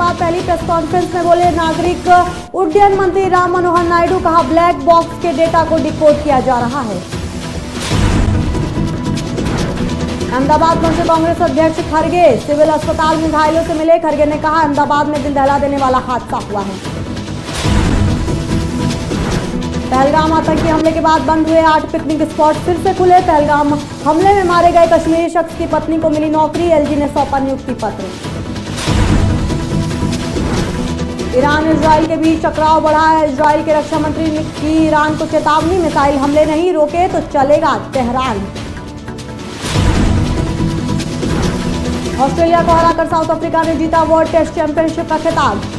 बाद पहली press conference में बोले नागरिक उड्डयन मंत्री राम मनोहर नायडू। कहा ब्लैक बॉक्स के डेटा को डिकोड किया जा रहा है। अहमदाबाद पहुंचे कांग्रेस अध्यक्ष खड़गे। सिविल अस्पताल में घायलों से मिले। खड़गे ने कहा अहमदाबाद में दिल दहला देने वाला हादसा हुआ है। पहलगाम आतंकी हमले के बाद बंद हुए 8 पिकनिक स्पॉट फिर से खुले। पहलगाम हमले में मारे गए कश्मीरी शख्स की पत्नी को मिली नौकरी। एलजी ने सौंपा नियुक्ति पत्र। ईरान इजराइल के बीच टकराव बढ़ा है। इजराइल के रक्षा मंत्री की ईरान को चेतावनी, मिसाइल हमले नहीं रोके तो चलेगा तेहरान। ऑस्ट्रेलिया को हराकर साउथ अफ्रीका ने जीता वर्ल्ड टेस्ट चैंपियनशिप का खिताब।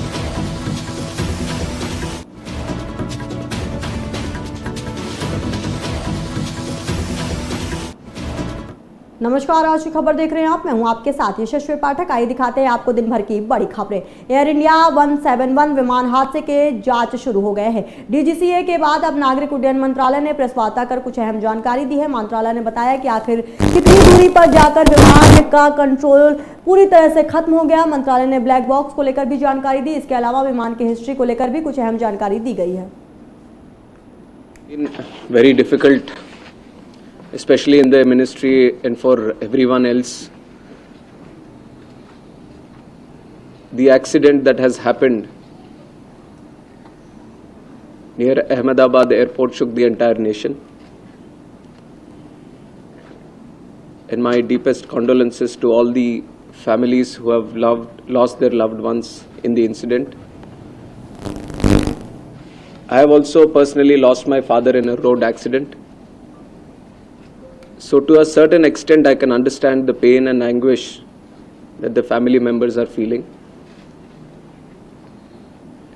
नमस्कार, आज की खबर देख रहे हैं आप। मैं हूं आपके साथ यशस्वी पाठक। आइए दिखाते हैं आपको दिन भर की बड़ी खबरें। एयर इंडिया 171 विमान हादसे के जांच शुरू हो गए हैं। डीजीसीए के बाद अब नागरिक उड्डयन मंत्रालय ने प्रेस वार्ता कर कुछ अहम जानकारी दी है। मंत्रालय ने बताया कि आखिर कितनी दूरी पर जाकर विमान का कंट्रोल पूरी तरह से खत्म हो गया। मंत्रालय ने ब्लैक बॉक्स को लेकर भी जानकारी दी। इसके अलावा विमान की हिस्ट्री को लेकर भी कुछ अहम जानकारी दी गई है। Very difficult, especially in the ministry and for everyone else. The accident that has happened near Ahmedabad airport shook the entire nation. And my deepest condolences to all the families who have lost their loved ones in the incident. I have also personally lost my father in a road accident. So to a certain extent, I can understand the pain and anguish that the family members are feeling.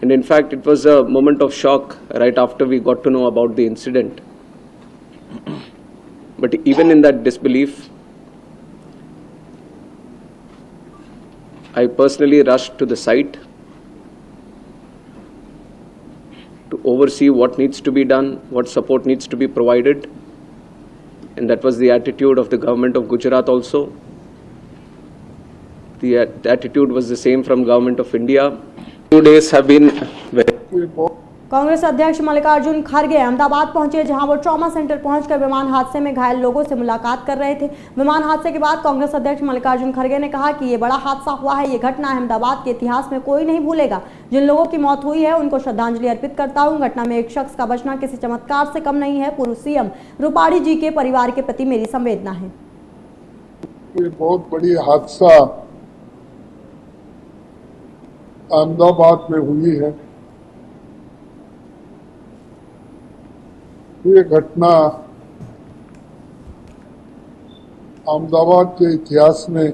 And in fact, it was a moment of shock right after we got to know about the incident. But even in that disbelief, I personally rushed to the site to oversee what needs to be done, what support needs to be provided. And that was the attitude of the government of Gujarat also. The attitude was the same from government of India. 2 days have been very... Congress अध्यक्ष मल्लिकार्जुन खड़गे अहमदाबाद पहुंचे, जहां वो trauma centre पहुंचकर विमान हादसे में घायल लोगों से मुलाकात कर रहे थे। विमान हादसे के बाद कांग्रेस अध्यक्ष मल्लिकार्जुन खड़गे ने कहा कि ये बड़ा हादसा हुआ है। ये घटना अहमदाबाद के इतिहास में कोई नहीं भूलेगा। जिन लोगों की मौत हुई है उनको श्रद्धांजलि अर्पित करता हूं। घटना में एक शख्स का बचना किसी चमत्कार से कम नहीं है। पूर्व सीएम रूपाणी जी के परिवार के प्रति मेरी संवेदना है। ये बहुत बड़ी हादसा अहमदाबाद में हुई है। ये घटना अहमदाबाद के इतिहास में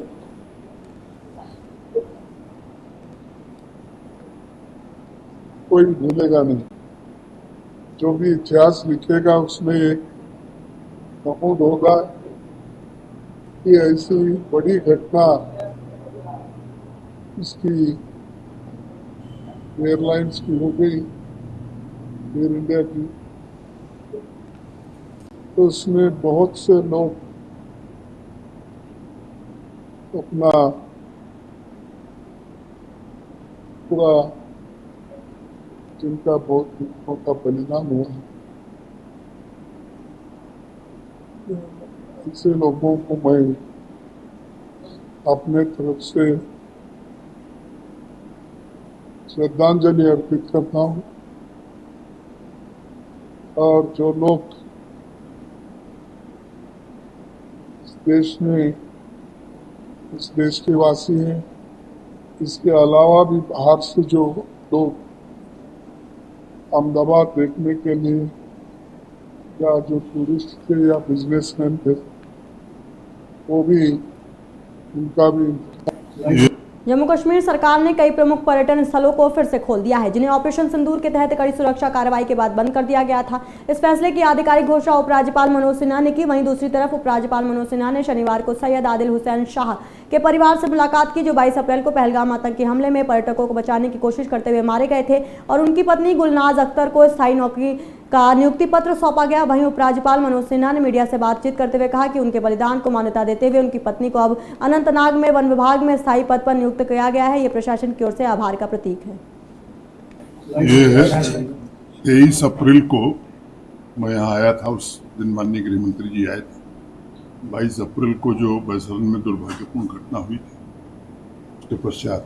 कोई भूलेगा नहीं। जो भी इतिहास लिखेगा उसमें ये नमूद होगा कि ऐसी बड़ी घटना इसकी एयरलाइंस की हो गई, एयर इंडिया की। तो उसमें बहुत से लोग अपना पूरा जिनका बहुत दुखों का परिणाम हुआ, ऐसे लोगों को मैं अपने तरफ से श्रद्धांजलि अर्पित करता हूँ। और जो लोग देश में, इस देश के वासी हैं, इसके अलावा भी बाहर से जो लोग अहमदाबाद देखने के लिए या जो टूरिस्ट थे या बिजनेसमैन थे, वो भी उनका भी। जम्मू कश्मीर सरकार ने कई प्रमुख पर्यटन स्थलों को फिर से खोल दिया है, जिन्हें ऑपरेशन सिंदूर के तहत कड़ी सुरक्षा कार्रवाई के बाद बंद कर दिया गया था। इस फैसले की आधिकारिक घोषणा उपराज्यपाल मनोज सिन्हा ने की। वहीं दूसरी तरफ उपराज्यपाल मनोज सिन्हा ने शनिवार को सैयद आदिल हुसैन शाह के परिवार से मुलाकात की, जो 22 अप्रैल को पहलगाम आतंकी हमले में पर्यटकों को बचाने की कोशिश करते हुए मारे गए थे, और उनकी पत्नी गुलनाज अख्तर को स्थायी नौकरी का नियुक्ति पत्र सौंपा गया। वहीं उपराज्यपाल मनोज सिन्हा ने मीडिया से बातचीत करते हुए कहा कि उनके बलिदान को मान्यता देते हुए उनकी पत्नी को अब अनंतनाग में वन विभाग में स्थायी पद पर नियुक्त किया गया है। ये प्रशासन की ओर से आभार का प्रतीक है। ये है 23 अप्रैल को मैं यहाँ आया था, उस दिन माननीय गृह मंत्री जी आए थे। 22 अप्रैल को जो बैसरन में दुर्भाग्यपूर्ण घटना हुई थी, उसके पश्चात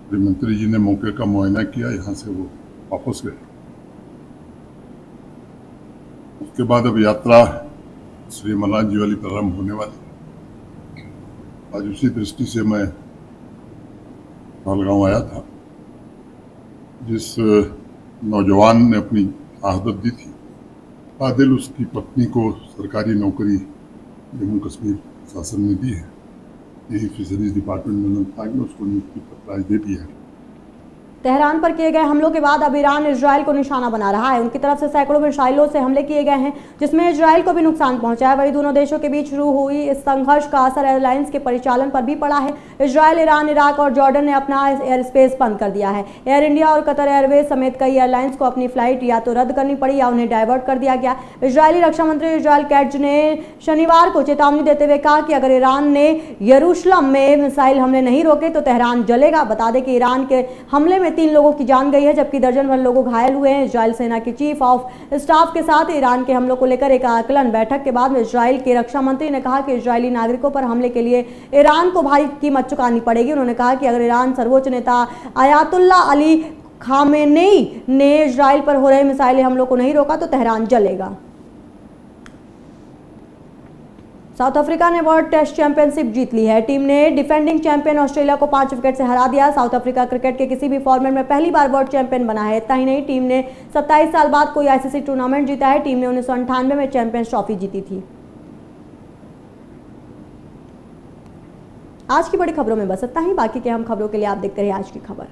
गृह मंत्री जी ने मौके का मुआयना किया, यहाँ से वो वापस गए। उसके बाद अब यात्रा श्री अमरनाथ जी वाली प्रारंभ होने वाली है। आज उसी दृष्टि से मैं पहलगाम आया था। जिस नौजवान ने अपनी शहादत दी थी, आदिल उसकी पत्नी को सरकारी नौकरी जम्मू कश्मीर शासन ने दी है। यही फिशरीज डिपार्टमेंट में अनंतनाग में उसको नियुक्ति पत्र आज दे दिया है। तेहरान पर किए गए हमलों के बाद अब ईरान इजरायल को निशाना बना रहा है। उनकी तरफ से सैकड़ों मिसाइलों से हमले किए गए हैं, जिसमें इजरायल को भी नुकसान पहुंचा है। वहीं दोनों देशों के बीच शुरू हुई इस संघर्ष का असर एयरलाइंस के परिचालन पर भी पड़ा है। इजरायल, ईरान, इराक और जॉर्डन ने अपना एयर स्पेस बंद कर दिया है। एयर इंडिया और कतर एयरवेज समेत कई एयरलाइंस को अपनी फ्लाइट या तो रद्द करनी पड़ी या उन्हें डायवर्ट कर दिया गया। इजरायली रक्षा मंत्री इजराइल कैट्ज ने शनिवार को चेतावनी देते हुए कहा कि अगर ईरान ने यरूशलेम में मिसाइल हमले नहीं रोके तो तेहरान जलेगा। बता दें कि ईरान के हमले में 3 लोगों की जान गई है, जबकि दर्जन भर लोग घायल हुए हैं। इजरायल सेना के चीफ ऑफ स्टाफ के साथ ईरान के हमलों को लेकर एक आकलन बैठक के बाद में इजरायल के रक्षा मंत्री ने कहा कि इजरायली नागरिकों पर हमले के लिए ईरान को भारी कीमत चुकानी पड़ेगी। उन्होंने कहा कि अगर ईरान सर्वोच्च नेता आयतुल्ला अली खामेनेई ने इजरायल पर हो रहे मिसाइल हमलों को नहीं रोका तो तेहरान जलेगा। साउथ अफ्रीका ने वर्ल्ड टेस्ट चैंपियनशिप जीत ली है। टीम ने डिफेंडिंग चैंपियन ऑस्ट्रेलिया को 5 विकेट से हरा दिया। साउथ अफ्रीका क्रिकेट के किसी भी फॉर्मेट में पहली बार वर्ल्ड चैंपियन बना है। इतना ही नहीं, टीम ने 27 साल बाद कोई आईसीसी टूर्नामेंट जीता है। टीम ने 1998 में चैंपियंस ट्रॉफी जीती थी। आज की बड़ी खबरों में बस इतना ही। बाकी के हम खबरों के लिए आप देखते रहिए आज की खबर।